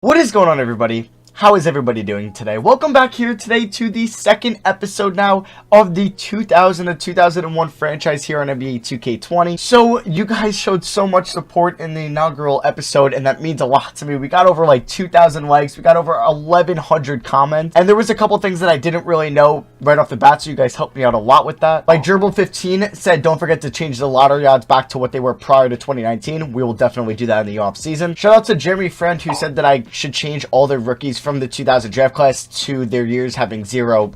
What is going on, everybody? How is everybody doing today? Welcome back here today to the second episode now of the 2000 to 2001 franchise here on NBA 2K20. So you guys showed so much support in the inaugural episode, and that means a lot to me. We got over like 2,000 likes, we got over 1,100 comments, and there was a couple things that I didn't really know right off the bat, so you guys helped me out a lot with that. Like Gerbil15 said, don't forget to change the lottery odds back to what they were prior to 2019. We will definitely do that in the off season. Shout out to Jeremy Friend, who said that I should change all the rookies from the 2000 draft class to their years having zero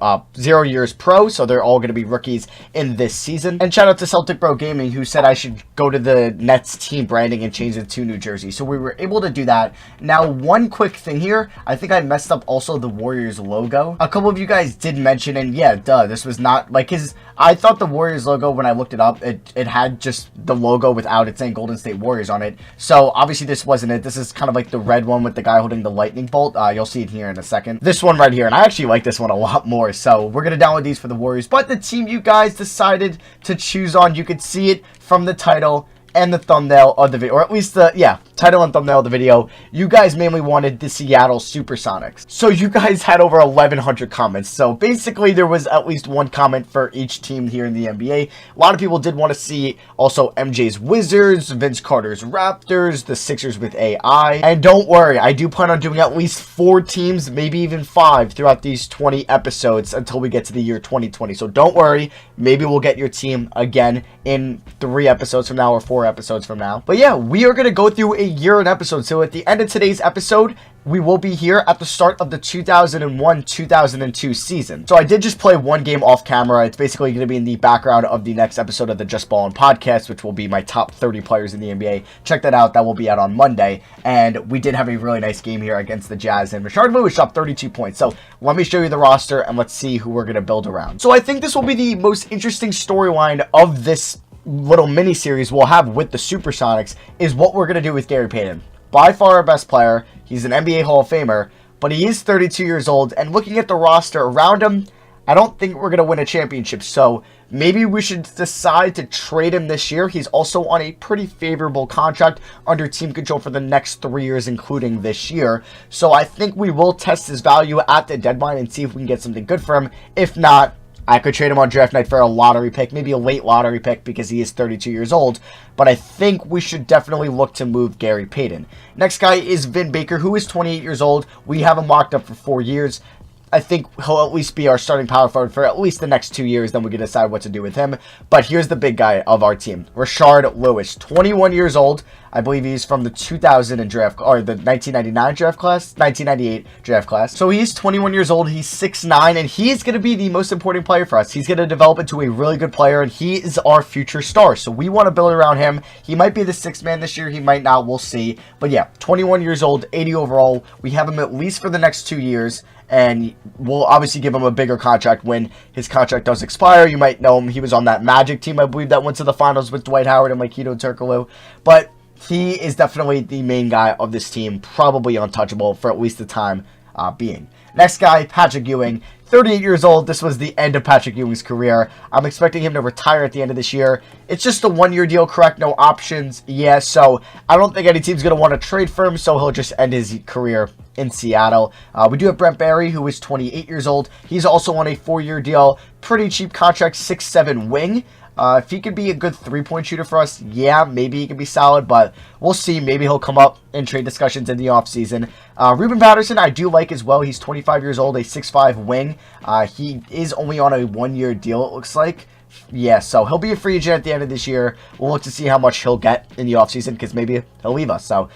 years pro, so they're all going to be rookies in this season. And shout out to Celtic Bro Gaming, who said I should go to the Nets team branding and change it to New Jersey. So we were able to do that. Now, one quick thing here, I think I messed up also the Warriors logo. A couple of you guys did mention, and yeah, this was not like his. I thought the Warriors logo, when I looked it up, it had just the logo without it saying Golden State Warriors on it. So obviously this wasn't it. This is kind of like the red one with the guy holding the lightning bolt. You'll see it here in a second. This one right here, and I actually like this one a lot more. So we're going to download these for the Warriors. But the team you guys decided to choose on, you could see it from the title and the thumbnail of the video, or at least the, title and thumbnail of the video. You guys mainly wanted the Seattle Supersonics. So you guys had over 1,100 comments. So basically there was at least one comment for each team here in the NBA. A lot of people did want to see also MJ's Wizards, Vince Carter's Raptors, the Sixers with AI. And don't worry, I do plan on doing at least 4 teams, maybe even 5 throughout these 20 episodes until we get to the year 2020. So don't worry, maybe we'll get your team again in 3 episodes from now or 4 episodes from now. But yeah, we are going to go through a year in episode. So at the end of today's episode, we will be here at the start of the 2001-2002 season. So I did just play one game off camera. It's basically going to be in the background of the next episode of the Just Ballin' podcast, which will be my top 30 players in the NBA. Check that out. That will be out on Monday. And we did have a really nice game here against the Jazz, and Rashard Louis dropped 32 points. So let me show you the roster and let's see who we're going to build around. So I think this will be the most interesting storyline of this little mini series we'll have with the Supersonics, is what we're going to do with Gary Payton. By far our best player. He's an NBA Hall of Famer, but he is 32 years old, and looking at the roster around him, I don't think we're going to win a championship. So maybe we should decide to trade him this year. He's also on a pretty favorable contract under team control for the next 3 years, including this year. So I think we will test his value at the deadline and see if we can get something good for him. If not, I could trade him on draft night for a lottery pick, maybe a late lottery pick, because he is 32 years old. But I think we should definitely look to move Gary Payton. Next guy is Vin Baker, who is 28 years old. We have him locked up for 4 years. I think he'll at least be our starting power forward for at least the next 2 years. Then we can decide what to do with him. But here's the big guy of our team, Rashard Louis, 21 years old. I believe he's from the 2000 draft, or the 1999 draft class, 1998 draft class. So he's 21 years old. He's 6'9", and he is going to be the most important player for us. He's going to develop into a really good player, and he is our future star. So we want to build around him. He might be the 6th man this year. He might not. We'll see. But yeah, 21 years old, 80 overall. We have him at least for the next 2 years. And we'll obviously give him a bigger contract when his contract does expire. You might know him. He was on that Magic team, I believe, that went to the finals with Dwight Howard and Makito Turkoglu. But he is definitely the main guy of this team, probably untouchable for at least the time being. Next guy, Patrick Ewing, 38 years old. This was the end of Patrick Ewing's career. I'm expecting him to retire at the end of this year. It's just a 1-year deal, correct? No options. Yeah, so I don't think any team's going to want to trade for him, so he'll just end his career in Seattle. We do have Brent Barry, who is 28 years old. He's also on a 4-year deal. Pretty cheap contract, 6'7" wing. If he could be a good 3-point shooter for us, yeah, maybe he could be solid, but we'll see. Maybe he'll come up in trade discussions in the offseason. Ruben Patterson, I do like as well. He's 25 years old, a 6'5" wing. He is only on a 1-year deal, it looks like. Yeah, so he'll be a free agent at the end of this year. We'll look to see how much he'll get in the offseason, because maybe he'll leave us. So,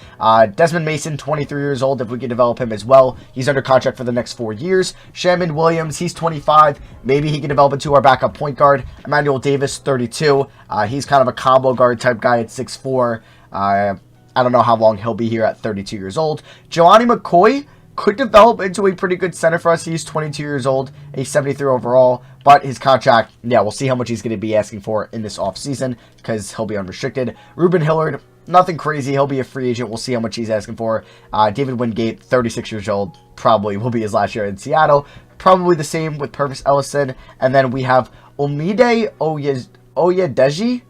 Desmond Mason, 23 years old, if we can develop him as well. He's under contract for the next 4 years. Shaman Williams, he's 25. Maybe he can develop into our backup point guard. Emmanuel Davis, 32. He's kind of a combo guard type guy at 6'4". I don't know how long he'll be here at 32 years old. Jelani McCoy could develop into a pretty good center for us. He's 22 years old, a 73 overall, but his contract, yeah, we'll see how much he's going to be asking for in this offseason, because he'll be unrestricted. Reuben Hillard, nothing crazy. He'll be a free agent. We'll see how much he's asking for. David Wingate, 36 years old, probably will be his last year in Seattle. Probably the same with Purvis Ellison. And then we have Olamide Oladeji,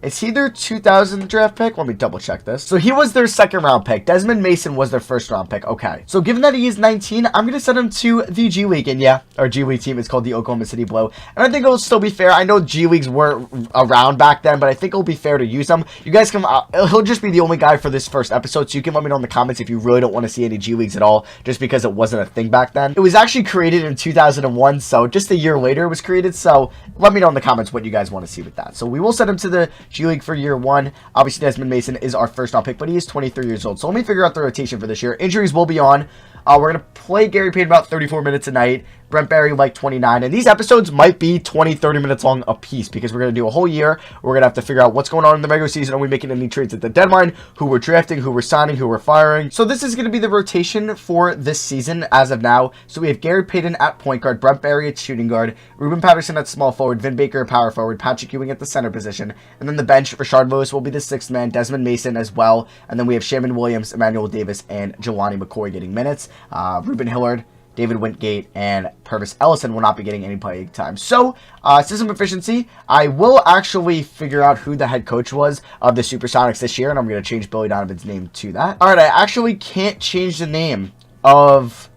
Is he their 2000 draft pick? Let me double check this. So he was their second round pick. Desmond Mason was their first round pick. Okay. So given that he is 19, I'm going to send him to the G League. And yeah, our G League team is called the Oklahoma City Blue. And I think it'll still be fair. I know G Leagues were around back then, but I think it'll be fair to use him. You guys can, he'll just be the only guy for this first episode. So you can let me know in the comments if you really don't want to see any G Leagues at all, just because it wasn't a thing back then. It was actually created in 2001. So just a year later it was created. So let me know in the comments what you guys want to see with that. So we will send him to the G League for year 1. Obviously, Desmond Mason is our first round pick, but he is 23 years old. So let me figure out the rotation for this year. Injuries will be on. We're going to play Gary Payton about 34 minutes a night. Brent Barry like 29. And these episodes might be 20, 30 minutes long a piece because we're going to do a whole year. We're going to have to figure out what's going on in the regular season. Are we making any trades at the deadline? Who we're drafting, who we're signing, who we're firing. So this is going to be the rotation for this season as of now. So we have Gary Payton at point guard, Brent Barry at shooting guard, Ruben Patterson at small forward, Vin Baker at power forward, Patrick Ewing at the center position. And then the bench, Rashard Louis will be the 6th man, Desmond Mason as well. And then we have Shaman Williams, Emmanuel Davis, and Jelani McCoy getting minutes. Reuben Hillard, David Wingate, and Purvis Ellison will not be getting any playing time. So, system efficiency, I will actually figure out who the head coach was of the Supersonics this year, and I'm going to change Billy Donovan's name to that. Alright, I actually can't change the name of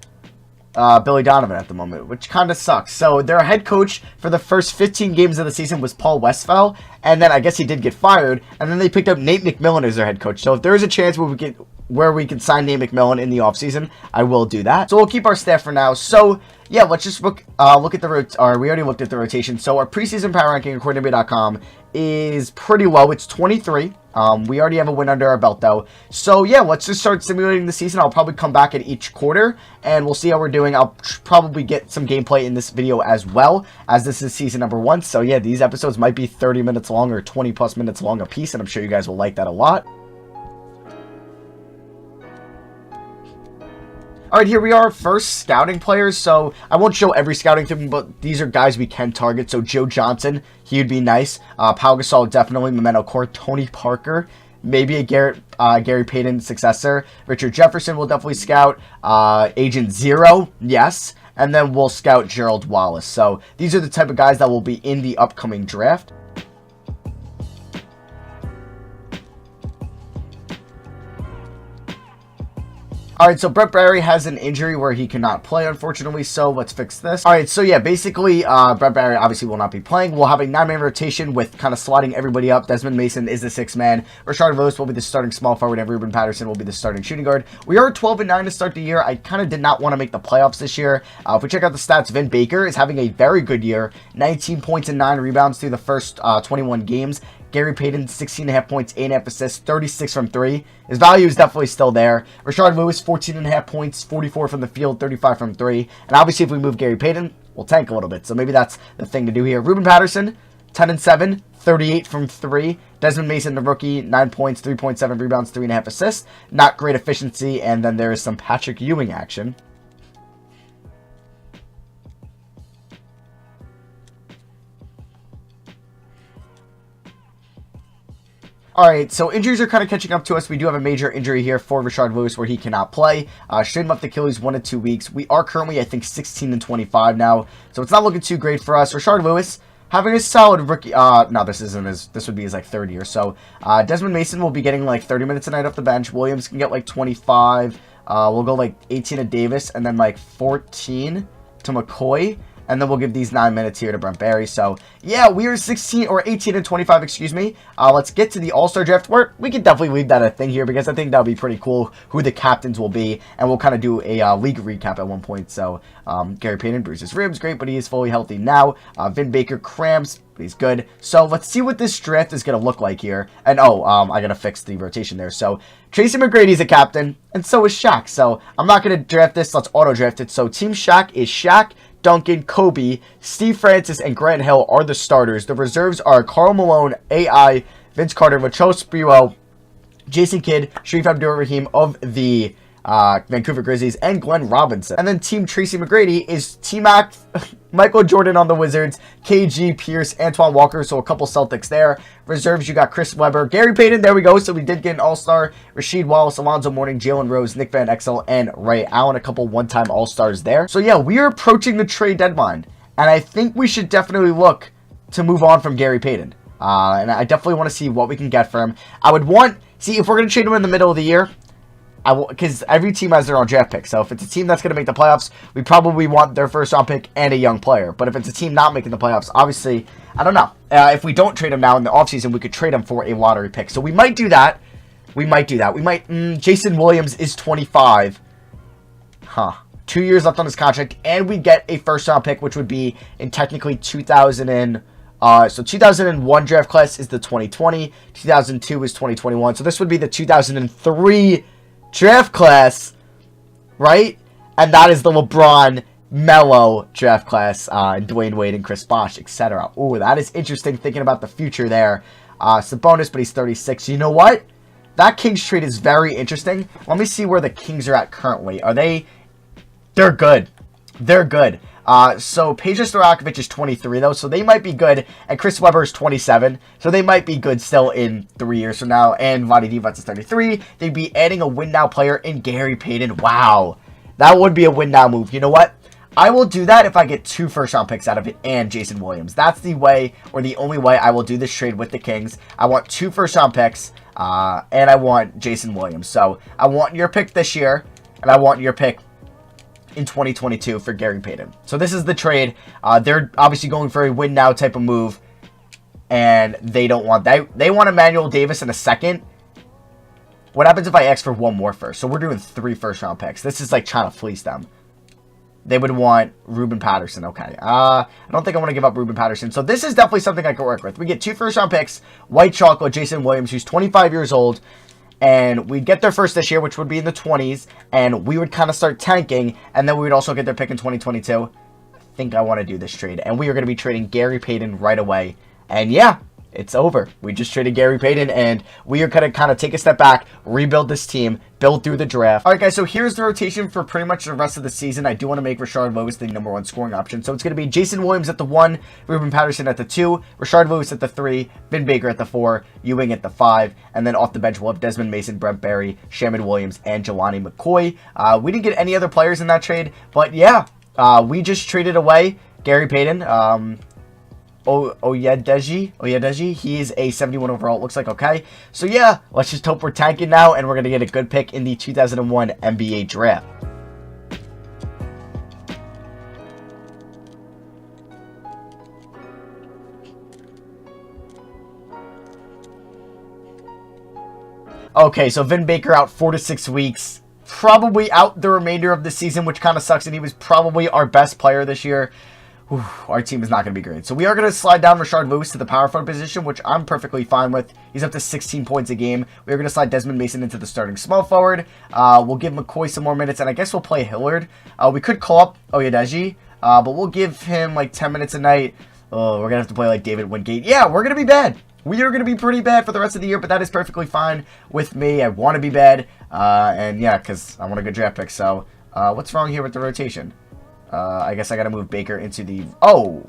Billy Donovan at the moment, which kind of sucks. So, their head coach for the first 15 games of the season was Paul Westphal, and then I guess he did get fired, and then they picked up Nate McMillan as their head coach. So, if there is a chance where we can sign Nate McMillan in the offseason, I will do that. So we'll keep our staff for now. So yeah, let's just look at the we already looked at the rotation. So our preseason power ranking according to NBA.com is pretty low. It's 23. We already have a win under our belt though. So yeah, let's just start simulating the season. I'll probably come back at each quarter and we'll see how we're doing. I'll probably get some gameplay in this video as well, as this is season number 1. So yeah, these episodes might be 30 minutes long or 20 plus minutes long a piece, and I'm sure you guys will like that a lot. Alright, here we are, first scouting players. So I won't show every scouting thing, but these are guys we can target. So Joe Johnson, he would be nice. Pau Gasol, definitely. Memento Court, Tony Parker, maybe a Gary Payton successor. Richard Jefferson will definitely scout. Agent Zero, yes. And then we'll scout Gerald Wallace. So these are the type of guys that will be in the upcoming draft. Alright, so Brent Barry has an injury where he cannot play, unfortunately, so let's fix this. Alright, so yeah, basically, Brent Barry obviously will not be playing. We'll have a 9-man rotation with kind of slotting everybody up. Desmond Mason is the 6th man. Rashard Louis will be the starting small forward, and Ruben Patterson will be the starting shooting guard. We are 12-9 to start the year. I kind of did not want to make the playoffs this year. If we check out the stats, Vin Baker is having a very good year. 19 points and 9 rebounds through the first 21 games. Gary Payton, 16.5 points, 8.5 assists, 36 from 3. His value is definitely still there. Rashard Louis, 14.5 points, 44 from the field, 35 from 3. And obviously, if we move Gary Payton, we'll tank a little bit. So maybe that's the thing to do here. Ruben Patterson, 10-7, 38 from 3. Desmond Mason, the rookie, 9 points, 3.7 rebounds, 3.5 assists. Not great efficiency. And then there is some Patrick Ewing action. Alright, so injuries are kind of catching up to us. We do have a major injury here for Rashard Louis where he cannot play. Straightened left Achilles 1 to 2 weeks. We are currently, I think, 16-25 now. So it's not looking too great for us. Rashard Louis having a solid rookie. No, this would be his like 3rd year. So Desmond Mason will be getting like 30 minutes a night off the bench. Williams can get like 25. We'll go like 18 to Davis and then like 14 to McCoy. And then we'll give these 9 minutes here to Brent Barry. So, yeah, we are 18-25, excuse me. Let's get to the All-Star Draft, where we could definitely leave that a thing here, because I think that would be pretty cool who the captains will be. And we'll kind of do a league recap at one point. So, Gary Payton bruised his ribs, great, but he is fully healthy now. Vin Baker cramps, but he's good. So, let's see what this draft is going to look like here. And, I got to fix the rotation there. So, Tracy McGrady's a captain, and so is Shaq. So, I'm not going to draft this. Let's auto-draft it. So, Team Shaq is Shaq, Duncan, Kobe, Steve Francis, and Grant Hill are the starters. The reserves are Karl Malone, AI, Vince Carter, Latrell Sprewell, Jason Kidd, Sharif Abdur-Rahim of the Vancouver Grizzlies, and Glenn Robinson. And then Team Tracy McGrady is T-Mac, Michael Jordan on the Wizards, KG, Pierce, Antoine Walker, so a couple Celtics there. Reserves, you got Chris Webber, Gary Payton, there we go, so we did get an All-Star, Rasheed Wallace, Alonzo Mourning, Jalen Rose, Nick Van Exel, and Ray Allen, a couple one-time All-Stars there. So yeah, we are approaching the trade deadline, and I think we should definitely look to move on from Gary Payton. And I definitely want to see what we can get for him. I would want... See, if we're going to trade him in the middle of the year, because every team has their own draft pick. So if it's a team that's going to make the playoffs, we probably want their first round pick and a young player. But if it's a team not making the playoffs, obviously, I don't know. If we don't trade him now in the offseason, we could trade him for a lottery pick. So we might do that. We might do that. We might... Jason Williams is 25. Huh. 2 years left on his contract. And we get a first round pick, which would be in technically 2001 draft class is the 2020. 2002 is 2021. So this would be the 2003 draft class, right? And that is the LeBron, Melo draft class, and Dwayne Wade and Chris Bosh, etc. Ooh, that is interesting thinking about the future there. Sabonis, but he's 36. You know what? That Kings trade is very interesting. Let me see where the Kings are at currently. Are they... They're good. They're good. So Peja Stojakovic is 23 though, so they might be good. And Chris Webber is 27, so they might be good still in 3 years from now. And Vlade Divac is 33. They'd be adding a win now player in Gary Payton. Wow, that would be a win now move. You know what? I will do that if I get 2 first round picks out of it and Jason Williams. That's the way, or the only way I will do this trade with the Kings. I want 2 first round picks, and I want Jason Williams. So I want your pick this year, and I want your pick in 2022 for Gary Payton. So this is the trade. They're obviously going for a win now type of move, and they don't want that. They want Emmanuel Davis in a second. What happens if I ask for 1 more first? So we're doing 3 first round picks. This is like trying to fleece them. They would want Ruben Patterson. Okay. I don't think I want to give up Ruben Patterson. So this is definitely something I can work with. We get 2 first round picks. White chocolate, Jason Williams, who's 25 years old. And we'd get their first this year, which would be in the 20s. And we would kind of start tanking. And then we would also get their pick in 2022. I think I want to do this trade. And we are going to be trading Gary Payton right away. And yeah, it's over. We just traded Gary Payton. And we are going to kind of take a step back, rebuild this team, build through the draft. All right, guys, so here's the rotation for pretty much the rest of the season. I do want to make Rashard Louis the #1 scoring option. So it's going to be Jason Williams at the 1, Ruben Patterson at the 2, Rashard Louis at the 3, Vin Baker at the 4, Ewing at the 5, and then off the bench we'll have Desmond Mason, Brent Barry, Shamon Williams, and Jelani McCoy. We didn't get any other players in that trade, but yeah, we just traded away Gary Payton. Oyedeji, he's a 71 overall, it looks like. Okay, so yeah, let's just hope we're tanking now, and we're going to get a good pick in the 2001 NBA draft. Okay, so Vin Baker out 4 to 6 weeks, probably out the remainder of the season, which kind of sucks, and he was probably our best player this year. Our team is not going to be great. So we are going to slide down Rashard Louis to the power forward position, which I'm perfectly fine with. He's up to 16 points a game. We are going to slide Desmond Mason into the starting small forward. We'll give McCoy some more minutes, and I guess we'll play Hillard. We could call up Oyedeji, but we'll give him like 10 minutes a night. Oh, we're going to have to play like David Wingate. Yeah, we're going to be bad. We are going to be pretty bad for the rest of the year, but that is perfectly fine with me. I want to be bad, and yeah, because I want a good draft pick. So what's wrong here with the rotation? I guess I gotta move Baker into the... Oh!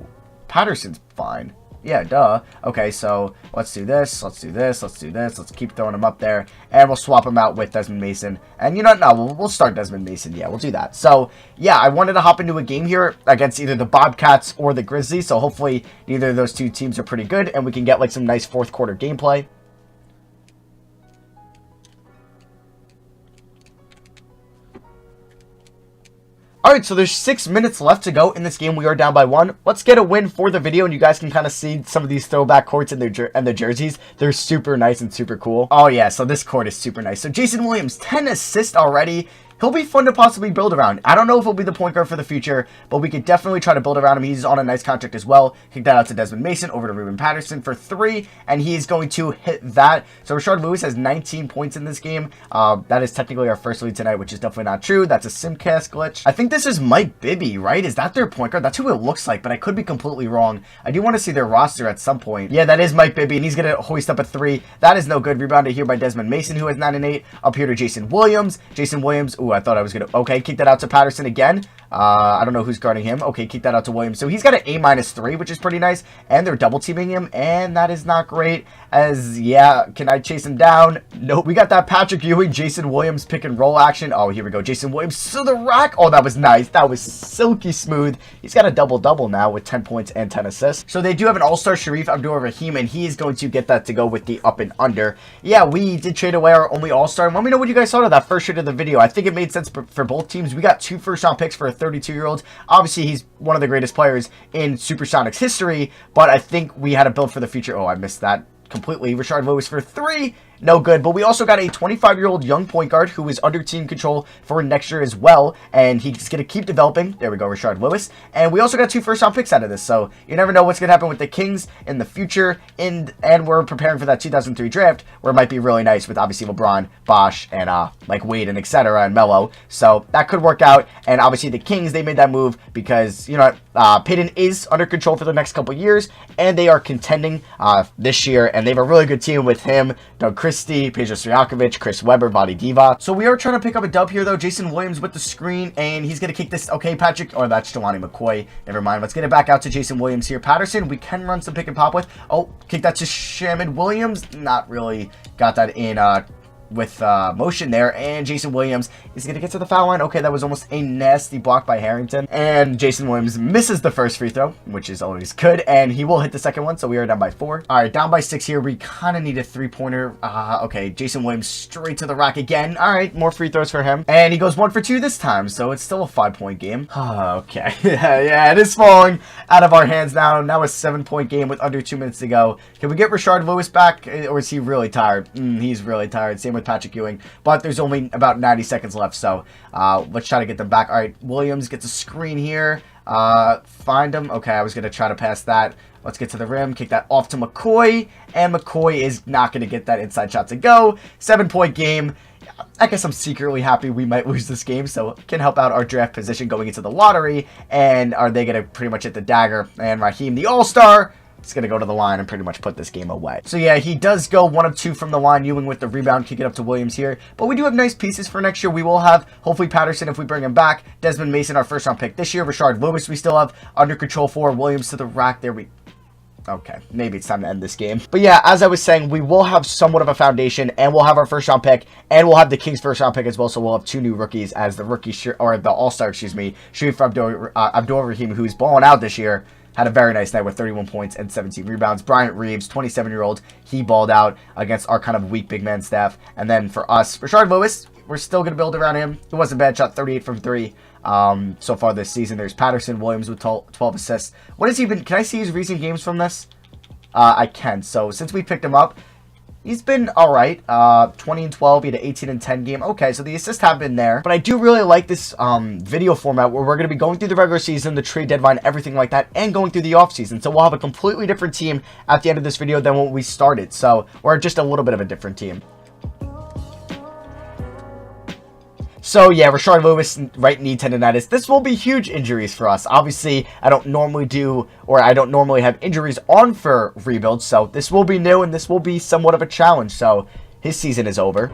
Patterson's fine. Yeah, duh. Okay, so let's do this, let's do this, let's do this. Let's keep throwing him up there. And we'll swap him out with Desmond Mason. And you know what? No, we'll start Desmond Mason. Yeah, we'll do that. So, yeah, I wanted to hop into a game here against either the Bobcats or the Grizzlies. So hopefully neither of those two teams are pretty good. And we can get like some nice fourth quarter gameplay. Alright, so there's 6 minutes left to go in this game. We are down by 1. Let's get a win for the video, and you guys can kind of see some of these throwback courts in their jerseys. They're super nice and super cool. Oh yeah, so this court is super nice. So Jason Williams, 10 assists already. He'll be fun to possibly build around. I don't know if he'll be the point guard for the future, but we could definitely try to build around him. He's on a nice contract as well. Kick that out to Desmond Mason, over to Ruben Patterson for 3, and he's going to hit that. So Rashard Louis has 19 points in this game. That is technically our first lead tonight, which is definitely not true. That's a Simcast glitch. I think this is Mike Bibby, right? Is that their point guard? That's who it looks like, but I could be completely wrong. I do want to see their roster at some point. Yeah, that is Mike Bibby, and he's going to hoist up a 3. That is no good. Rebounded here by Desmond Mason, who has 9 and 8. Up here to Jason Williams. Jason Williams. Ooh, I thought I was going to... Okay, kick that out to Patterson again. I don't know who's guarding him. Okay, kick that out to Williams. So he's got an A-3, which is pretty nice. And they're double teaming him, and that is not great. As, yeah, can I chase him down? Nope. We got that Patrick Ewing, Jason Williams pick and roll action. Oh, here we go. Jason Williams to the rack. Oh, that was nice. That was silky smooth. He's got a double-double now with 10 points and 10 assists. So they do have an all-star Sharif Abdul-Rahim, and he is going to get that to go with the up and under. Yeah, we did trade away our only all-star. Let me know what you guys thought of that first trade of the video. I think it made sense for both teams. We got 2 first-round picks for a 32-year-old. Obviously, he's one of the greatest players in Supersonics history, but I think we had a build for the future. Oh, I missed that completely. Rashard Louis for 3. No good. But we also got a 25-year-old young point guard who is under team control for next year as well. And he's going to keep developing. There we go, Rashard Louis. And we also got 2 first-round picks out of this. So you never know what's going to happen with the Kings in the future. And we're preparing for that 2003 draft where it might be really nice with obviously LeBron, Bosh, and like Wade and etc. and Melo. So that could work out. And obviously the Kings, they made that move because, you know, Payton is under control for the next couple years. And they are contending this year. And they have a really good team with him, Doug Christie, Pedro Stojakovic, Chris Webber, Vadi Diva. So we are trying to pick up a dub here, though. Jason Williams with the screen, and he's going to kick this. Okay, Patrick. Oh, that's Jelani McCoy. Never mind. Let's get it back out to Jason Williams here. Patterson, we can run some pick and pop with. Oh, kick that to Shamid Williams. Not really got that in with motion there, and Jason Williams is going to get to the foul line. Okay, that was almost a nasty block by Harrington, and Jason Williams misses the first free throw, which is always good, and he will hit the second one, so we are down by 4. All right, down by 6 here. We kind of need a three-pointer. Okay, Jason Williams straight to the rack again. All right, more free throws for him, and he goes 1 for 2 this time, so it's still a 5-point game. Okay, yeah, it is falling out of our hands now. Now a 7-point game with under 2 minutes to go. Can we get Rashard Louis back, or is he really tired? He's really tired. Same with Patrick Ewing, but there's only about 90 seconds left, so let's try to get them back. All right, Williams gets a screen here. Find him. Okay, I was going to try to pass that. Let's get to the rim, kick that off to McCoy, and McCoy is not going to get that inside shot to go. 7-point game. I guess I'm secretly happy we might lose this game, so it can help out our draft position going into the lottery. And are they going to pretty much hit the dagger? And Raheem, the all-star, it's going to go to the line and pretty much put this game away. So yeah, he does go 1 of 2 from the line. Ewing with the rebound, kick it up to Williams here. But we do have nice pieces for next year. We will have, hopefully, Patterson if we bring him back. Desmond Mason, our first round pick this year. Rashard Louis, we still have under control for. Williams to the rack. There we Okay, maybe it's time to end this game. But yeah, as I was saying, we will have somewhat of a foundation, and we'll have our first round pick, and we'll have the Kings first round pick as well, so we'll have 2 new rookies as the rookie, or the all-star, excuse me, Sharif Abdul-Rahim, who's balling out this year. Had a very nice night with 31 points and 17 rebounds. Bryant Reeves, 27-year-old, he balled out against our kind of weak big man staff. And then for us, Rashard Louis, we're still going to build around him. It wasn't a bad shot, 38 from 3 so far this season. There's Patterson, Williams with 12 assists. What has he been? Can I see his recent games from this? I can. So since we picked him up, he's been alright. 20 and 12, he had an 18 and 10 game. Okay, so the assists have been there. But I do really like this video format where we're going to be going through the regular season, the trade deadline, everything like that, and going through the offseason. So we'll have a completely different team at the end of this video than when we started. So we're just a little bit of a different team. So yeah, Rashard Louis, right knee tendonitis. This will be huge injuries for us. Obviously, I don't normally have injuries on for rebuilds, so this will be new and this will be somewhat of a challenge. So his season is over.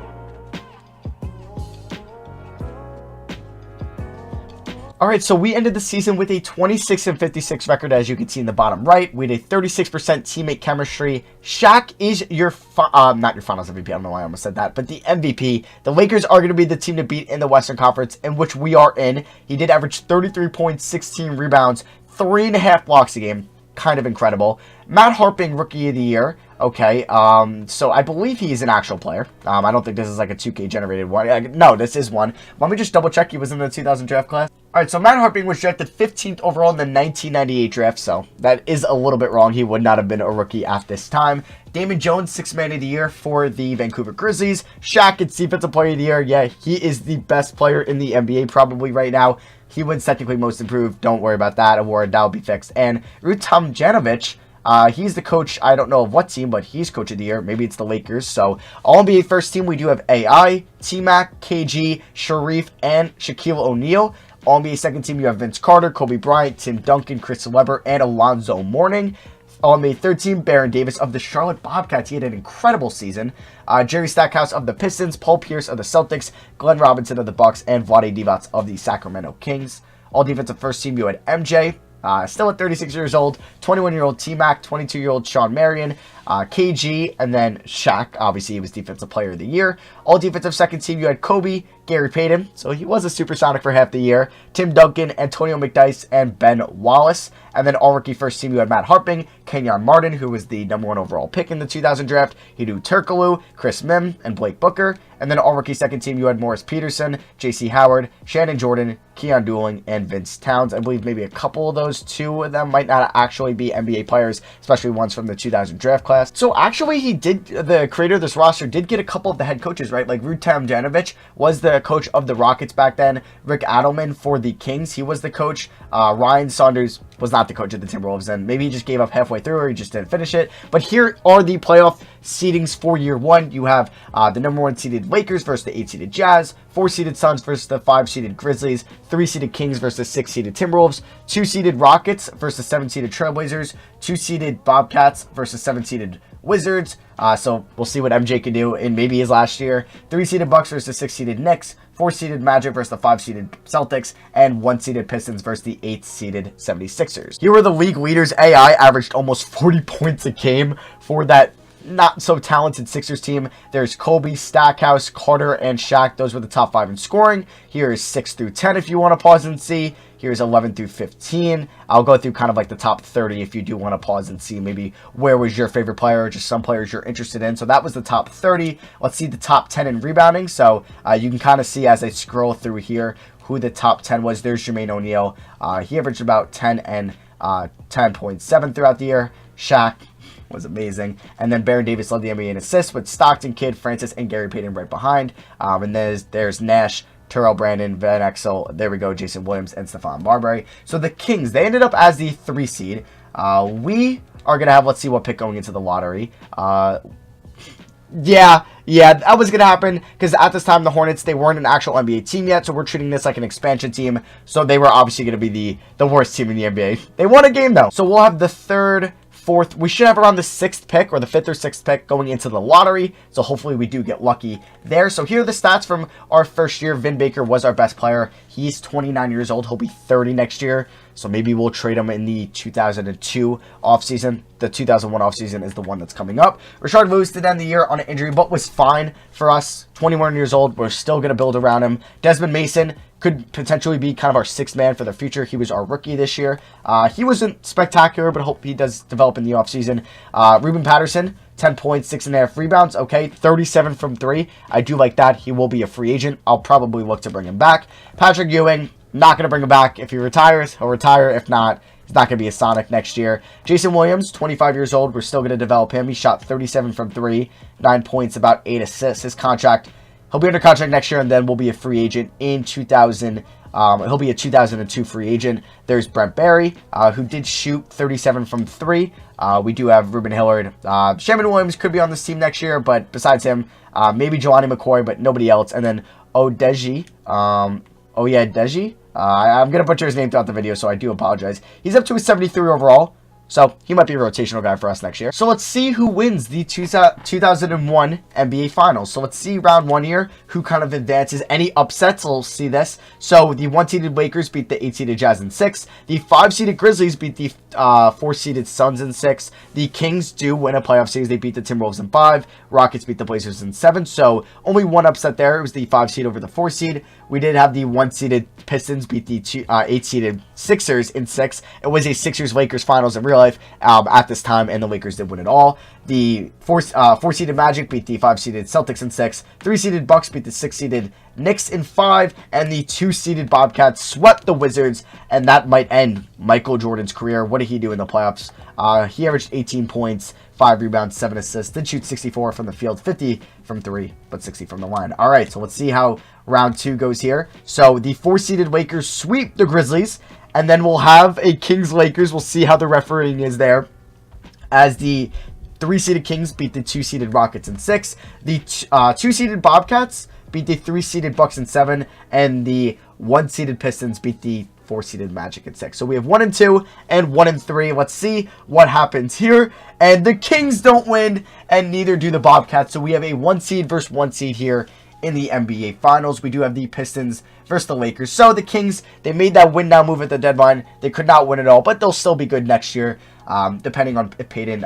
Alright, so we ended the season with a 26 and 56 record, as you can see in the bottom right. We had a 36% teammate chemistry. Shaq is your, not your finals MVP, I don't know why I almost said that, but the MVP. The Lakers are going to be the team to beat in the Western Conference, in which we are in. He did average 33 points, 16 rebounds, 3.5 blocks a game. Kind of incredible. Matt Harping, Rookie of the Year. Okay, so I believe he's an actual player. I don't think this is like a 2K generated one. No, this is one. Let me just double check he was in the 2000 draft class. Alright, so Matt Harping was drafted 15th overall in the 1998 draft, so that is a little bit wrong. He would not have been a rookie at this time. Damon Jones, 6th Man of the Year for the Vancouver Grizzlies. Shaq, it's Defensive Player of the Year. Yeah, he is the best player in the NBA probably right now. He wins technically Most Improved. Don't worry about that award. That'll be fixed. And Rutam Janovic, he's the coach, I don't know of what team, but he's Coach of the Year. Maybe it's the Lakers. So, All-NBA first team, we do have AI, T-Mac, KG, Sharif, and Shaquille O'Neal. All-NBA second team, you have Vince Carter, Kobe Bryant, Tim Duncan, Chris Webber, and Alonzo Mourning. All-NBA third team, Baron Davis of the Charlotte Bobcats. He had an incredible season. Jerry Stackhouse of the Pistons, Paul Pierce of the Celtics, Glenn Robinson of the Bucks, and Vlade Divac of the Sacramento Kings. All defensive first team, you had MJ. Still at 36 years old, 21-year-old T-Mac, 22-year-old Sean Marion, KG, and then Shaq. Obviously, he was Defensive Player of the Year. All defensive second team, you had Kobe, Gary Payton, so he was a Supersonic for half the year, Tim Duncan, Antonio McDyess, and Ben Wallace. And then all rookie first team, you had Matt Harping, Kenyon Martin, who was the #1 overall pick in the 2000 draft, Hidu Turkoglu, Chris Mim, and Blake Booker. And then all rookie second team, you had Morris Peterson, J.C. Howard, Shannon Jordan, Keon Dooling, and Vince Towns. I believe maybe a couple of those, 2 of them might not actually be NBA players, especially ones from the 2000 draft class. So actually, the creator of this roster did get a couple of the head coaches, right? Like Ruud Tomjanovic was the coach of the Rockets back then. Rick Adelman for the Kings, he was the coach. Ryan Saunders was not the coach of the Timberwolves, and maybe he just gave up halfway through or he just didn't finish it. But here are the playoff seedings for year 1. You have the #1 seeded Lakers versus the 8 seeded Jazz, 4 seeded Suns versus the 5 seeded Grizzlies, 3 seeded Kings versus the 6 seeded Timberwolves, 2 seeded Rockets versus 7 seeded Trailblazers, 2 seeded Bobcats versus 7 seeded Wizards. So we'll see what MJ can do in maybe his last year. 3 seeded Bucks versus the 6 seeded Knicks, 4 seeded Magic versus the 5 seeded Celtics, and 1 seeded Pistons versus the 8 seeded 76ers. Here were the league leaders. AI averaged almost 40 points a game for that not so talented Sixers team. There's Kobe, Stackhouse, Carter, and Shaq. Those were the top 5 in scoring. Here is 6 through 10 if you want to pause and see. Here's 11 through 15. I'll go through kind of like the top 30 if you do want to pause and see maybe where was your favorite player or just some players you're interested in. So that was the top 30. Let's see the top 10 in rebounding. So you can kind of see as I scroll through here who the top 10 was. There's Jermaine O'Neal. He averaged about 10 and 10.7 throughout the year. Shaq was amazing. And then Baron Davis led the NBA in assists with Stockton, Kidd, Francis, and Gary Payton right behind. And there's Nash, Terrell Brandon, Van Exel, there we go, Jason Williams, and Stephon Marbury. So the Kings, they ended up as the 3 seed. We are going to have, let's see what pick going into the lottery. Yeah, that was going to happen because at this time, the Hornets, they weren't an actual NBA team yet, so we're treating this like an expansion team. So they were obviously going to be the worst team in the NBA. They won a game, though. So we'll have the 3rd, 4th, we should have around the 6th pick or the 5th or 6th pick going into the lottery. So hopefully we do get lucky there. So here are the stats from our first year. Vin Baker was our best player. He's 29 years old. He'll be 30 next year. So maybe we'll trade him in the 2002 offseason. The 2001 offseason is the one that's coming up. Rashard Louis did end the year on an injury, but was fine for us. 21 years old. We're still going to build around him. Desmond Mason could potentially be kind of our 6th man for the future. He was our rookie this year. He wasn't spectacular, but hope he does develop in the offseason. Ruben Patterson, 10 points, 6.5 rebounds. Okay, 37 from 3. I do like that. He will be a free agent. I'll probably look to bring him back. Patrick Ewing, not going to bring him back. If he retires, he'll retire. If not, he's not going to be a Sonic next year. Jason Williams, 25 years old. We're still going to develop him. He shot 37 from 3, 9 points, about 8 assists. His contract, he'll be under contract next year, and then will be a free agent in 2000. He'll be a 2002 free agent. There's Brent Barry, who did shoot 37 from 3. We do have Reuben Hillard. Shannon Williams could be on this team next year, but besides him, maybe Jelani McCoy, but nobody else. And then Odeji. Deji. I'm going to butcher his name throughout the video, so I do apologize. He's up to a 73 overall. So he might be a rotational guy for us next year. So let's see who wins the 2001 NBA Finals. So let's see round 1 here, who kind of advances. Any upsets, we'll see this. So the 1-seeded Lakers beat the 8-seeded Jazz in 6. The 5-seeded Grizzlies beat the 4-seeded Suns in 6. The Kings do win a playoff series. They beat the Timberwolves in 5. Rockets beat the Blazers in 7. So only one upset there. It was the 5-seed over the 4-seed. We did have the 1-seeded Pistons beat the 8-seeded Sixers in 6. It was a Sixers-Lakers Finals in real life at this time, and the Lakers did win it all. The 4-seeded Magic beat the 5-seeded Celtics in 6. 3-seeded Bucks beat the 6-seeded Knicks in 5. And the 2-seeded Bobcats swept the Wizards, and that might end Michael Jordan's career. What did he do in the playoffs? He averaged 18 points, 5 rebounds, 7 assists. Did shoot 64 from the field, 50 from 3, but 60 from the line. All right, so let's see how round 2 goes here. So the 4-seeded Lakers sweep the Grizzlies, and then we'll have a Kings-Lakers. We'll see how the refereeing is there, as the 3-seeded Kings beat the 2-seeded Rockets in 6. The 2-seeded Bobcats beat the 3-seeded Bucks in 7. And the 1-seeded Pistons beat the 4-seeded Magic in 6. So we have 1 and 2 and 1 and 3. Let's see what happens here. And the Kings don't win, and neither do the Bobcats. So we have a 1 seed versus 1 seed here in the NBA Finals. We do have the Pistons versus the Lakers. So the Kings, they made that win now move at the deadline. They could not win it all, but they'll still be good next year. Depending on if Payton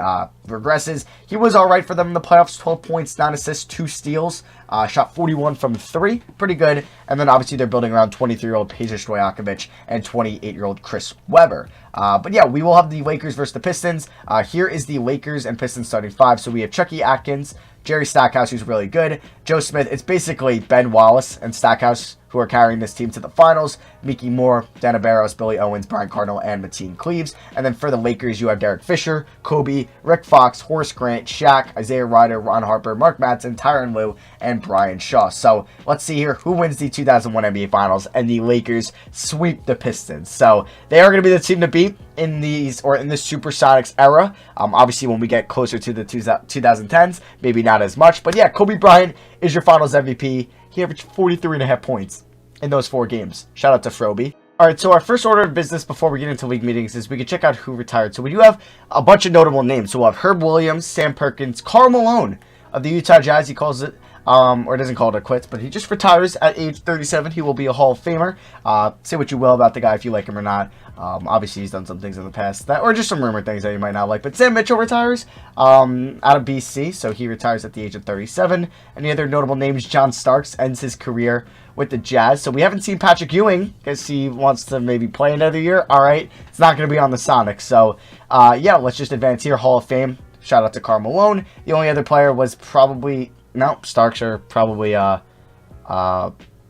regresses. He was all right for them in the playoffs. 12 points, 9 assists, 2 steals. Shot 41 from 3. Pretty good. And then obviously they're building around 23-year-old Peja Stojakovic and 28-year-old Chris Webber. But yeah, we will have the Lakers versus the Pistons. Here is the Lakers and Pistons starting 5. So we have Chucky Atkins, Jerry Stackhouse, who's really good. Joe Smith. It's basically Ben Wallace and Stackhouse who are carrying this team to the finals. Mickey Moore, Dana Barros, Billy Owens, Brian Cardinal, and Mateen Cleaves. And then for the Lakers, you have Derek Fisher, Kobe, Rick Fox, Horace Grant, Shaq, Isaiah Ryder, Ron Harper, Mark Madsen, Tyronn Lue, and Brian Shaw. So let's see here who wins the 2001 NBA Finals, and the Lakers sweep the Pistons. So they are going to be the team to beat in these, or in the Supersonics era. Obviously, when we get closer to the 2010s, maybe not as much. But yeah, Kobe Bryant is your Finals MVP. He averaged 43.5 points in those 4 games. Shout out to Froby. Alright, so our first order of business before we get into league meetings is we can check out who retired. So we do have a bunch of notable names. So we'll have Herb Williams, Sam Perkins, Karl Malone of the Utah Jazz. He calls it, or doesn't call it a quits, but he just retires at age 37. He will be a Hall of Famer. Say what you will about the guy, if you like him or not. Obviously, he's done some things in the past, or just some rumored things that you might not like. But Sam Mitchell retires out of BC, so he retires at the age of 37. Any other notable names? John Starks ends his career with the Jazz. So we haven't seen Patrick Ewing. Guess he wants to maybe play another year. All right, it's not going to be on the Sonics. So yeah, let's just advance here. Hall of Fame. Shout out to Karl Malone. The only other player was probably Starks, or probably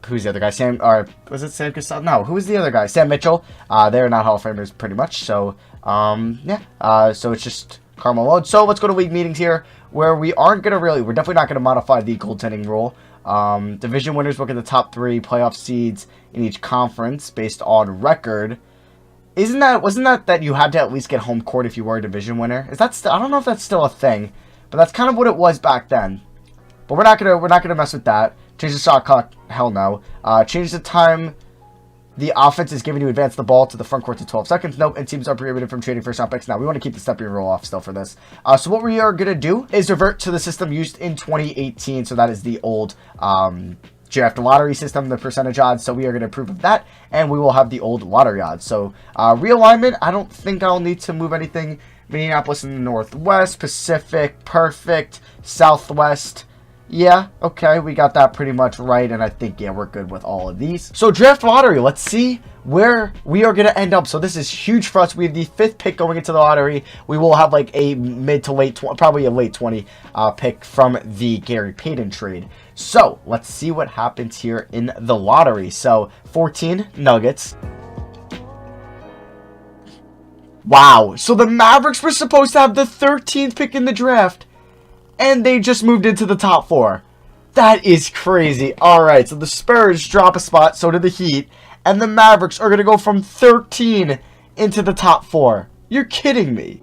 who's the other guy? Sam, or was it Sam Gasol? No, who was the other guy? Sam Mitchell. They're not Hall of Famers pretty much. So yeah. So it's just Karl Malone. So let's go to league meetings here, where we aren't gonna we're definitely not gonna modify the goaltending rule. Division winners look at the top 3 playoff seeds in each conference based on record. Wasn't that you had to at least get home court if you were a division winner? Is that I don't know if that's still a thing, but that's kind of what it was back then. But we're not gonna mess with that. Change the shot clock? Hell no. Change the time the offense is given to advance the ball to the front court to 12 seconds. Nope. And teams are prohibited from trading first round picks. Now we want to keep the stepping rule off still for this. So what we are gonna do is revert to the system used in 2018. So that is the old draft lottery system, the percentage odds. So we are going to approve of that, and we will have the old lottery odds. So realignment, I don't think I'll need to move anything. Minneapolis in the Northwest, Pacific, perfect, Southwest. Yeah, okay, we got that pretty much right, and I think, yeah, we're good with all of these. So draft lottery, let's see where we are going to end up. So this is huge for us. We have the 5th pick going into the lottery. We will have like a mid to late, probably a late 20 pick from the Gary Payton trade. So let's see what happens here in the lottery. So 14 Nuggets. Wow. So the Mavericks were supposed to have the 13th pick in the draft, and they just moved into the top 4. That is crazy. All right. So the Spurs drop a spot. So do the Heat. And the Mavericks are going to go from 13 into the top 4. You're kidding me.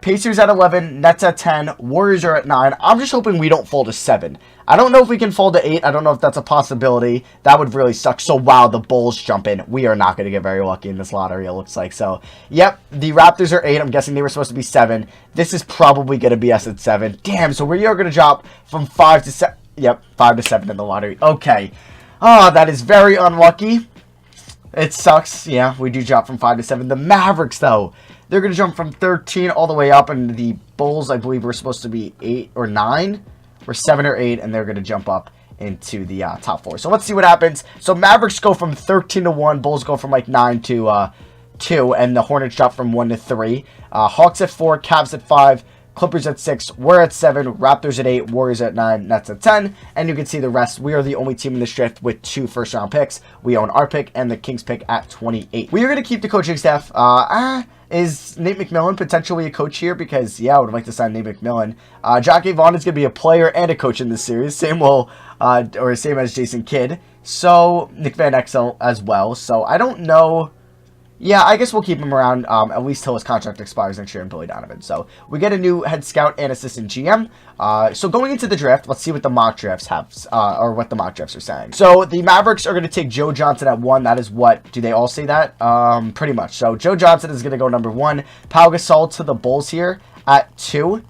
Pacers at 11, Nets at 10, Warriors are at 9. I'm just hoping we don't fall to 7. I don't know if we can fall to 8. I don't know if that's a possibility. That would really suck. So, wow, the Bulls jump in. We are not going to get very lucky in this lottery, it looks like. So, yep, the Raptors are 8. I'm guessing they were supposed to be 7. This is probably going to be us at 7. Damn, so we are going to drop from 5 to 7. Yep, 5 to 7 in the lottery. Okay. Oh, that is very unlucky. It sucks. Yeah, we do drop from 5 to 7. The Mavericks, though, they're going to jump from 13 all the way up. And the Bulls, I believe, were supposed to be 8 or 9. Or 7 or 8. And they're going to jump up into the top 4. So let's see what happens. So Mavericks go from 13 to 1. Bulls go from like 9 to 2. And the Hornets drop from 1 to 3. Hawks at 4. Cavs at 5. Clippers at 6, we're at 7, Raptors at 8, Warriors at 9, Nets at 10, and you can see the rest. We are the only team in this draft with 2 first-round picks. We own our pick and the Kings pick at 28. We are going to keep the coaching staff. Is Nate McMillan potentially a coach here? Because, yeah, I would like to sign Nate McMillan. Jockey Vaughn is going to be a player and a coach in this series. Same as Jason Kidd. So, Nick Van Exel as well. So, I don't know. Yeah, I guess we'll keep him around at least till his contract expires next year in Billy Donovan. So we get a new head scout and assistant GM. So going into the draft, let's see what the mock drafts have, or what the mock drafts are saying. So the Mavericks are going to take Joe Johnson at 1. That is what, do they all say that? Pretty much. So Joe Johnson is going to go number 1. Pau Gasol to the Bulls here at 2.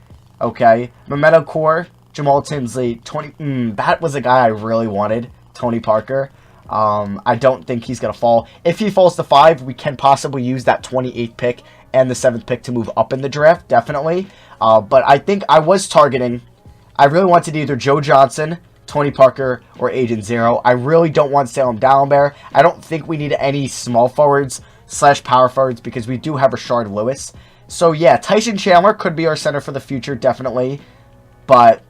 Okay. Memento Core, Jamal Tinsley, that was a guy I really wanted, Tony Parker. I don't think he's going to fall. If he falls to 5, we can possibly use that 28th pick and the 7th pick to move up in the draft, definitely. But I think I was targeting, I really wanted either Joe Johnson, Tony Parker, or Agent Zero. I really don't want Salem Dallenberg. I don't think we need any small forwards / power forwards because we do have Rashard Louis. So yeah, Tyson Chandler could be our center for the future, definitely. But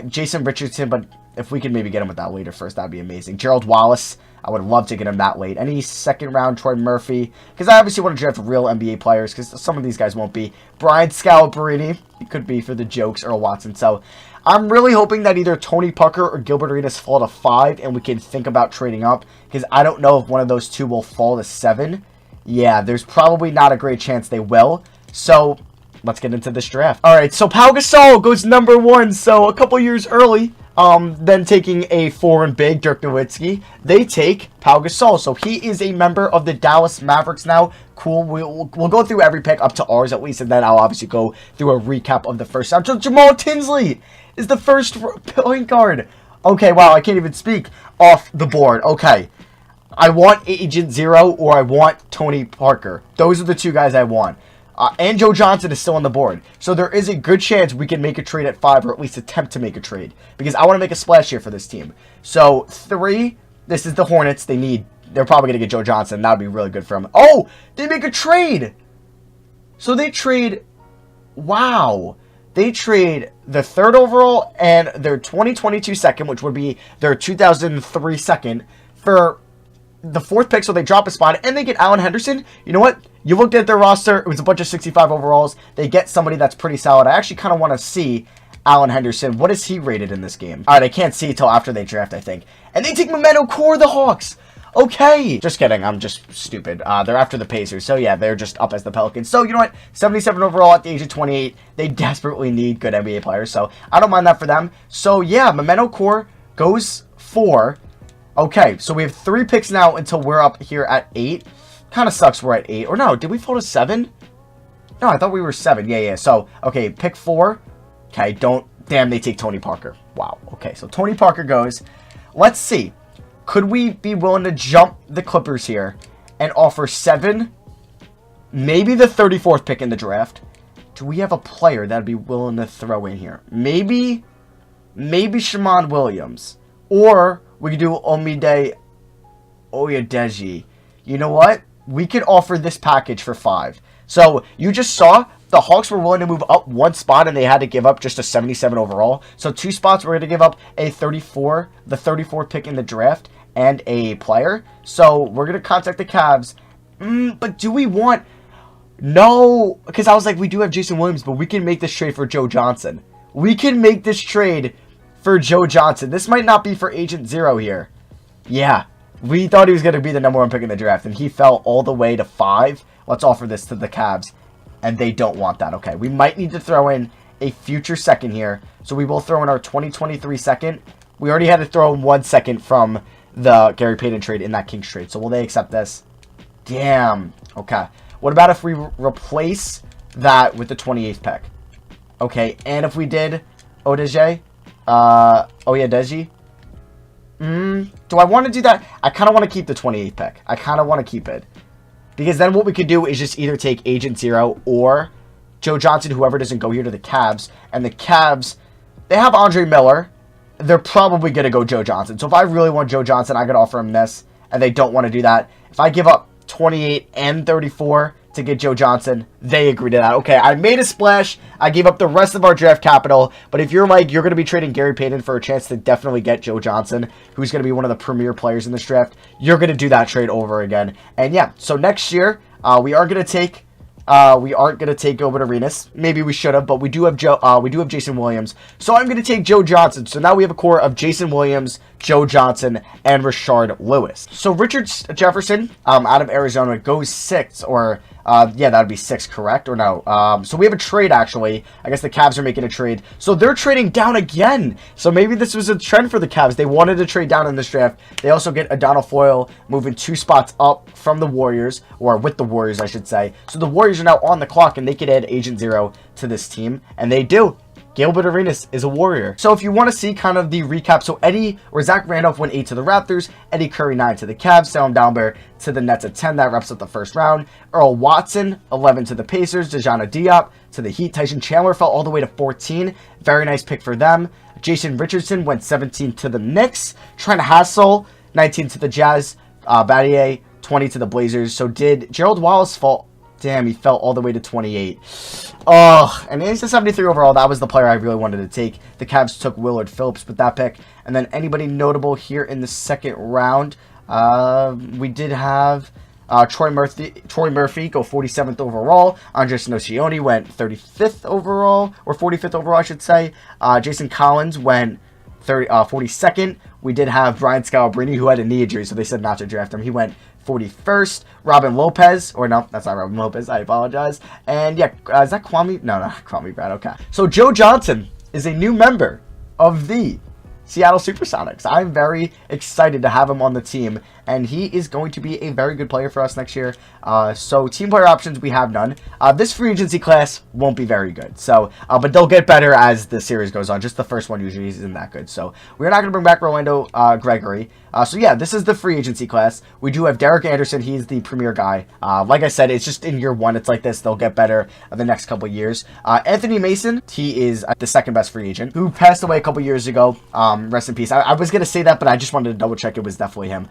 Jason Richardson, but if we could maybe get him with that later first, that'd be amazing. Gerald Wallace, I would love to get him that late. Any second round Troy Murphy, because I obviously want to draft real NBA players, because some of these guys won't be. Brian Scalabrine, it could be for the jokes, Earl Watson. So I'm really hoping that either Tony Parker or Gilbert Arenas fall to 5, and we can think about trading up, because I don't know if one of those two will fall to 7. Yeah, there's probably not a great chance they will. So let's get into this draft. All right, so Pau Gasol goes number 1, so a couple years early. Then taking a foreign big, Dirk Nowitzki, they take Pau Gasol. So he is a member of the Dallas Mavericks now. Cool. We'll go through every pick up to ours at least, and then I'll obviously go through a recap of the first round. So Jamal Tinsley is the first point guard. Okay, wow, I can't even speak. Off the board. Okay. I want Agent Zero or I want Tony Parker. Those are the two guys I want. And Joe Johnson is still on the board. So there is a good chance we can make a trade at 5 or at least attempt to make a trade. Because I want to make a splash here for this team. So 3, this is the Hornets. They're probably going to get Joe Johnson. That would be really good for them. Oh, they make a trade. So they trade, wow. They trade the 3rd overall and their 2022 second, which would be their 2003 second, for the 4th pick, so they drop a spot, and they get Alan Henderson. You know what? You looked at their roster, it was a bunch of 65 overalls. They get somebody that's pretty solid. I actually kind of want to see Alan Henderson. What is he rated in this game? All right, I can't see until after they draft, I think. And they take Memento Core, the Hawks. Okay. Just kidding. I'm just stupid. They're after the Pacers. So, yeah, they're just up as the Pelicans. So, you know what? 77 overall at the age of 28. They desperately need good NBA players. So, I don't mind that for them. So, yeah, Memento Core goes 4. Okay, so we have 3 picks now until we're up here at 8. Kind of sucks we're at 8. Or no, did we fall to 7? No, I thought we were 7. Yeah. So, okay, pick 4. Okay, damn, they take Tony Parker. Wow. Okay, so Tony Parker goes. Let's see. Could we be willing to jump the Clippers here and offer 7? Maybe the 34th pick in the draft. Do we have a player that'd be willing to throw in here? Maybe Shammond Williams. Or we could do Omide Oyedeji. You know what? We could offer this package for 5. So you just saw the Hawks were willing to move up 1 spot and they had to give up just a 77 overall. So 2 spots we're going to give up a 34, the 34th pick in the draft, and a player. So we're going to contact the Cavs. But do we want... No, because I was like, we do have Jason Williams, but we can make this trade for Joe Johnson. We can make this trade for Joe Johnson. This might not be for Agent Zero here. Yeah, we thought he was going to be the number 1 pick in the draft, and he fell all the way to 5. Let's offer this to the Cavs, and they don't want that. Okay, we might need to throw in a future second here, so we will throw in our 2023 second. We already had to throw in 1 second from the Gary Payton trade in that Kings trade, so will they accept this? Damn. Okay, what about if we replace that with the 28th pick? Okay, and if we did Odeje? Oyedeji? Do I want to do that? I kind of want to keep the 28th pick. I kind of want to keep it. Because then what we could do is just either take Agent Zero or Joe Johnson, whoever doesn't go here, to the Cavs. And the Cavs, they have Andre Miller. They're probably going to go Joe Johnson. So if I really want Joe Johnson, I could offer him this. And they don't want to do that. If I give up 28 and 34 to get Joe Johnson, they agree to that. Okay, I made a splash. I gave up the rest of our draft capital. But if you're like, you're going to be trading Gary Payton for a chance to definitely get Joe Johnson, who's going to be one of the premier players in this draft, you're going to do that trade over again. And yeah, so next year, we aren't going to take Gilbert Arenas. Maybe we should have, but we do have Jason Williams. So I'm going to take Joe Johnson. So now we have a core of Jason Williams, Joe Johnson, and Rashard Louis. So Richard Jefferson, out of Arizona, goes 6, or yeah, that would be 6, correct? Or no? So we have a trade, actually. I guess the Cavs are making a trade. So they're trading down again. So maybe this was a trend for the Cavs. They wanted to trade down in this draft. They also get Adonal Foyle moving 2 spots up from the Warriors, or with the Warriors, I should say. So the Warriors are now on the clock, and they could add Agent Zero to this team. And they do. Gilbert Arenas is a Warrior. So if you want to see kind of the recap, so Zach Randolph went 8 to the Raptors, Eddie Curry 9 to the Cavs, Sam Dalembert to the Nets at 10. That wraps up the first round. Earl Watson 11 to the Pacers, Dejana Diop to the Heat. Tyson Chandler fell all the way to 14. Very nice pick for them. Jason Richardson went 17 to the Knicks. Trent Hassel 19 to the Jazz. Battier 20 to the Blazers. So did Gerald Wallace fall? Damn, he fell all the way to 28. Oh, and he's a 73 overall. That was the player I really wanted to take. The Cavs took Willard Phillips with that pick. And then anybody notable here in the second round? We did have Troy Murphy go 47th overall. Andres Nocioni went 35th overall, or 45th overall, I should say. Jason Collins went 42nd. We did have Brian Scalabrine, who had a knee injury, so they said not to draft him. He went 41st. Robin Lopez, or no, that's not Robin Lopez, I apologize. And yeah, is that Kwame? No, not Kwame Brad, okay. So Joe Johnson is a new member of the Seattle Supersonics. I'm very excited to have him on the team, and he is going to be a very good player for us next year. So team player options, we have none. This free agency class won't be very good. So, but they'll get better as the series goes on. Just the first one usually isn't that good. So we're not going to bring back Rolando Gregory. So yeah, this is the free agency class. We do have Derek Anderson. He's the premier guy. Like I said, it's just in year one. It's like this. They'll get better the next couple years. Anthony Mason, he is the second best free agent, who passed away a couple years ago. Rest in peace. I was going to say that, but I just wanted to double check. It was definitely him.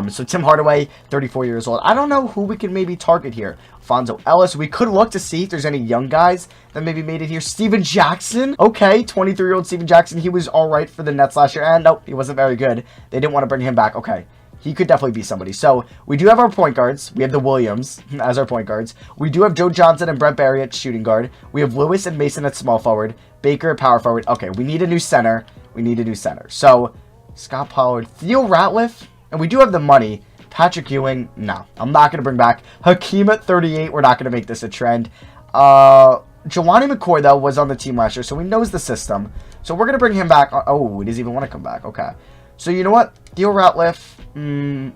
So Tim Hardaway, 34 years old. I don't know who we can maybe target here. Fonzo Ellis. We could look to see if there's any young guys that maybe made it here. Steven Jackson. Okay, 23-year-old Steven Jackson. He was all right for the Nets last year. And nope, he wasn't very good. They didn't want to bring him back. Okay, he could definitely be somebody. So we do have our point guards. We have the Williams as our point guards. We do have Joe Johnson and Brent Barry at shooting guard. We have Lewis and Mason at small forward. Baker at power forward. Okay, we need a new center. We need a new center. So Scott Pollard, Theo Ratliff, and we do have the money. Patrick Ewing, no. I'm not going to bring back Hakeem at 38. We're not going to make this a trend. Jelani McCoy, though, was on the team last year, so he knows the system. So we're going to bring him back. Oh, he doesn't even want to come back. Okay. So you know what? Theo Ratliff,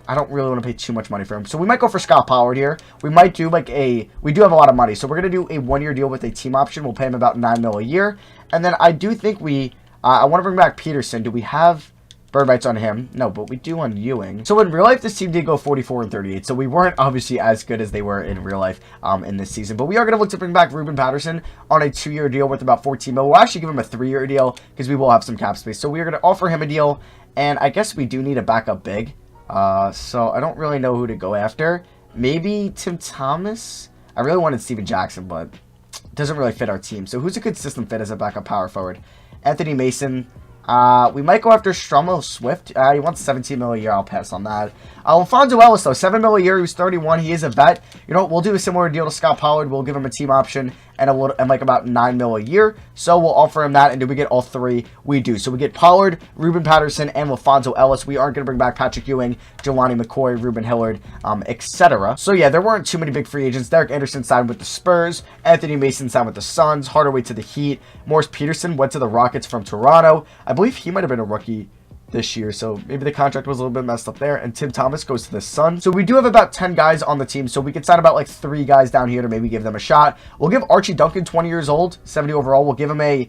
I don't really want to pay too much money for him. So we might go for Scott Pollard here. We might do like we do have a lot of money. So we're going to do a one-year deal with a team option. We'll pay him about $9 million a year. And then I do think I want to bring back Peterson. Do we have bird bites on him? No, but we do on Ewing. So in real life, this team did go 44 and 38. So we weren't obviously as good as they were in real life in this season. But we are going to look to bring back Ruben Patterson on a 2-year deal worth about $14 million. We'll actually give him a 3-year deal because we will have some cap space. So we are going to offer him a deal. And I guess we do need a backup big. So I don't really know who to go after. Maybe Tim Thomas? I really wanted Steven Jackson, but it doesn't really fit our team. So who's a good system fit as a backup power forward? Anthony Mason. We might go after Stromo Swift. He wants $17 million a year. I'll pass on that. Alfonso Ellis, though, $7 million a year. He was 31. He is a vet. You know, we'll do a similar deal to Scott Pollard. We'll give him a team option and like about $9 million a year. So we'll offer him that. And do we get all three? We do. So we get Pollard, Ruben Patterson, and Alfonso Ellis. We aren't going to bring back Patrick Ewing, Jelani McCoy, Reuben Hillard, etc. So yeah, there weren't too many big free agents. Derek Anderson signed with the Spurs. Anthony Mason signed with the Suns. Hardaway to the Heat. Morris Peterson went to the Rockets from Toronto. I believe he might have been a rookie this year, so maybe the contract was a little bit messed up there. And Tim Thomas goes to the Suns. So we do have about 10 guys on the team, so we could sign about like 3 guys down here to maybe give them a shot. We'll give Archie Duncan, 20 years old, 70 overall. We'll give him a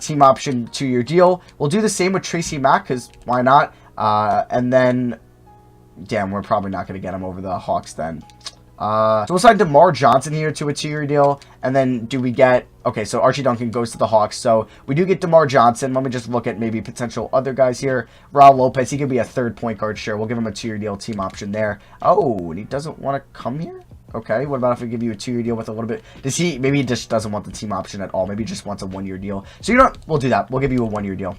team option 2-year deal. We'll do the same with Tracy Mack, because why not? And then, damn, we're probably not going to get him over the Hawks then. So we'll sign DeMar Johnson here to a 2-year deal. And then do we get... Okay, so Archie Duncan goes to the Hawks. So we do get DeMar Johnson. Let me just look at maybe potential other guys here. Raul Lopez, he could be a 3rd point guard. Sure, we'll give him a 2-year deal, team option there. Oh, and he doesn't want to come here? Okay, what about if we give you a 2-year deal with a little bit... Maybe he just doesn't want the team option at all. Maybe he just wants a 1-year deal. So you know what? We'll do that. We'll give you a 1-year deal.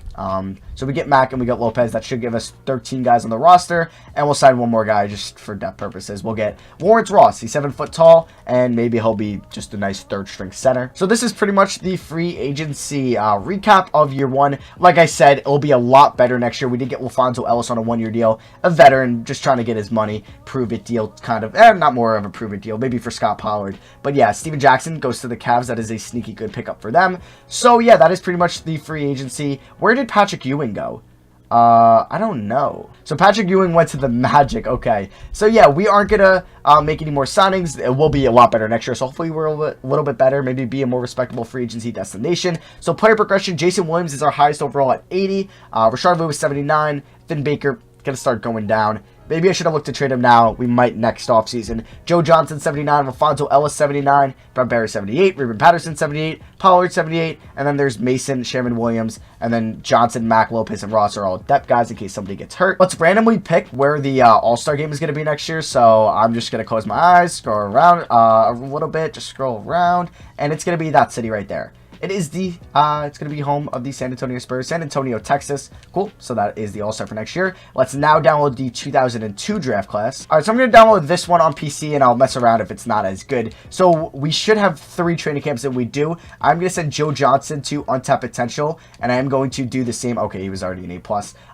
So we get Mack and we get Lopez. That should give us 13 guys on the roster. And we'll sign one more guy just for depth purposes. We'll get Lawrence Ross. He's 7 foot tall. And maybe he'll be just a nice 3rd-string center. So this is pretty much the free agency recap of year 1. Like I said, it'll be a lot better next year. We did get Alfonso Ellis on a 1-year deal. A veteran, just trying to get his money. Prove-it deal, kind of. Not more of a prove-it deal, maybe for Scott Pollard. But yeah, Steven Jackson goes to the Cavs. That is a sneaky good pickup for them. So yeah, that is pretty much the free agency. Where did Patrick Ewing go? I don't know. So Patrick Ewing went to the Magic. Okay. So yeah, we aren't gonna make any more signings. It will be a lot better next year. So hopefully we're a little bit better. Maybe be a more respectable free agency destination. So player progression, Jason Williams is our highest overall at 80. Rashard Louis 79. Vin Baker gonna start going down. Maybe I should have looked to trade him now. We might next offseason. Joe Johnson, 79. Alfonso Ellis, 79. Brent Barry, 78. Ruben Patterson, 78. Pollard, 78. And then there's Mason, Sherman Williams. And then Johnson, Mack, Lopez, and Ross are all depth guys in case somebody gets hurt. Let's randomly pick where the All-Star game is going to be next year. So I'm just going to close my eyes, scroll around a little bit. Just scroll around. And it's going to be that city right there. It is the, it's going to be home of the San Antonio Spurs, San Antonio, Texas. Cool. So that is the All-Star for next year. Let's now download the 2002 draft class. All right, so I'm going to download this one on PC, and I'll mess around if it's not as good. So we should have 3 training camps that we do. I'm going to send Joe Johnson to Untapped Potential, and I am going to do the same. Okay, he was already an A+.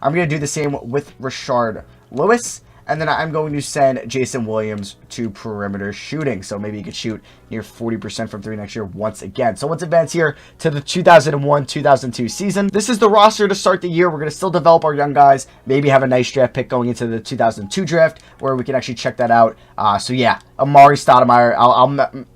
I'm going to do the same with Rashard Louis. And then I'm going to send Jason Williams to perimeter shooting. So maybe he could shoot near 40% from 3 next year once again. So let's advance here to the 2001-2002 season. This is the roster to start the year. We're going to still develop our young guys. Maybe have a nice draft pick going into the 2002 draft where we can actually check that out. So yeah, Amari Stoudemire.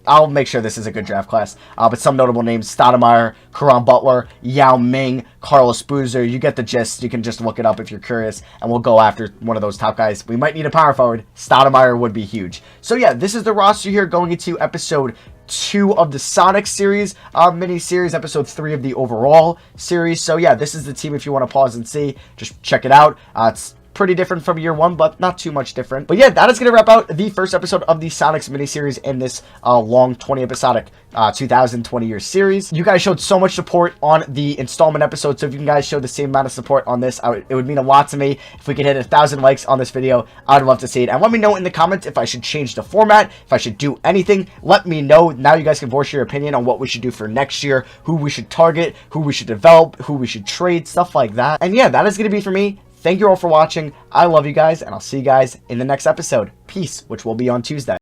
I'll make sure this is a good draft class. But some notable names: Stoudemire, Caron Butler, Yao Ming, Carlos Boozer. You get the gist. You can just look it up if you're curious, and we'll go after one of those top guys. We might need a power forward. Stoudemire would be huge. So yeah, this is the roster here going into episode 2 of the Sonics series, mini-series, episode 3 of the overall series. So yeah, this is the team if you want to pause and see. Just check it out. It's pretty different from year 1, but not too much different. But yeah, that is going to wrap out the first episode of the Sonics miniseries in this long 20-episodic 2020-year series. You guys showed so much support on the installment episode, so if you guys show the same amount of support on this, it would mean a lot to me. If we could hit 1,000 likes on this video, I'd love to see it. And let me know in the comments if I should change the format, if I should do anything. Let me know. Now you guys can voice your opinion on what we should do for next year, who we should target, who we should develop, who we should trade, stuff like that. And yeah, that is going to be for me. Thank you all for watching. I love you guys, and I'll see you guys in the next episode. Peace, which will be on Tuesday.